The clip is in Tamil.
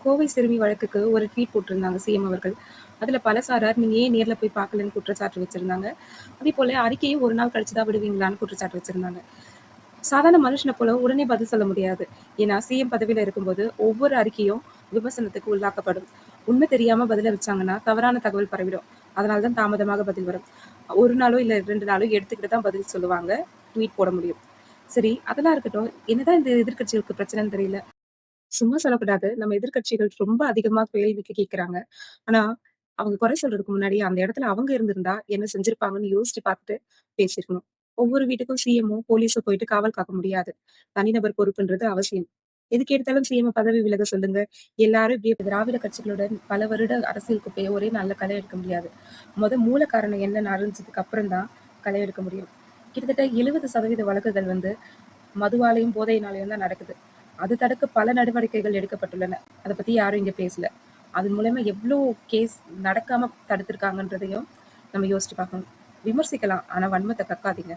கோவை சிறுமி வழக்குக்கு ஒரு ட்வீட் போட்டிருந்தாங்க சிஎம் அவர்கள். அதுல பலசாரார் நீங்க ஏன் நேர்ல போய் பார்க்கலன்னு குற்றச்சாட்டு வச்சிருந்தாங்க. அதே போல அறிக்கையும் ஒரு நாள் கழிச்சு தான் விடுவீங்களான்னு குற்றச்சாட்டு வச்சிருந்தாங்க. சாதாரண மனுஷனை போல உடனே பதில் சொல்ல முடியாது. ஏன்னா சிஎம் பதவியில இருக்கும்போது ஒவ்வொரு அறிக்கையும் விமர்சனத்துக்கு உள்ளாக்கப்படும். உண்மை தெரியாம பதில வச்சாங்கன்னா தவறான தகவல் பரவிடும். அதனாலதான் தாமதமாக பதில் வரும். ஒரு நாளோ இல்ல 2 நாளோ எடுத்துக்கிட்டு தான் பதில் சொல்லுவாங்க. ட்வீட் போட முடியும். சரி, அதெல்லாம் இருக்கட்டும். என்னதான் இந்த எதிர்க்கட்சிகளுக்கு பிரச்சனைன்னு தெரியல. சும்மா சொல்லக்கூடாது. நம்ம எதிர்க்கட்சிகள் ரொம்ப அதிகமா கேள்விக்கு கேட்கறாங்க. ஆனா, அவங்க குறை சொல்றதுக்கு முன்னாடி அந்த இடத்துல அவங்க இருந்திருந்தா என்ன செஞ்சிருப்பாங்கன்னு யோசிச்சு பார்த்துட்டு பேசியிருக்கணும். ஒவ்வொரு வீட்டுக்கும் சிஎம்மோ, போலீஸோ போயிட்டு காவல் காக்க முடியாது. தனிநபர் பொறுப்புன்றது அவசியம். எதுக்கு எடுத்தாலும் சிஎம் பதவி விலக சொல்லுங்க. எல்லாரும் இப்படியே திராவிட கட்சிகளுடன் பல வருட அரசியல் குப்பையை ஒரே நாள்ல களை எடுக்க முடியாது. மூல காரணம் என்னன்னு அறிஞ்சதுக்கு அப்புறம் தான் களை எடுக்க முடியும். கிட்டத்தட்ட 70% வழக்குகள் மதுவாலையும் போதையினாலையும் தான் நடக்குது. அது தடுக்க பல நடவடிக்கைகள் எடுக்கப்பட்டுள்ளன. அதை பத்தி யாரும் இங்க பேசல. அதன் மூலமா எவ்வளோ கேஸ் நடக்காம தடுத்திருக்காங்கன்றதையும் நம்ம யோசிச்சு பார்க்கணும். விமர்சிக்கலாம், ஆனா வன்மத்தை கக்காதீங்க.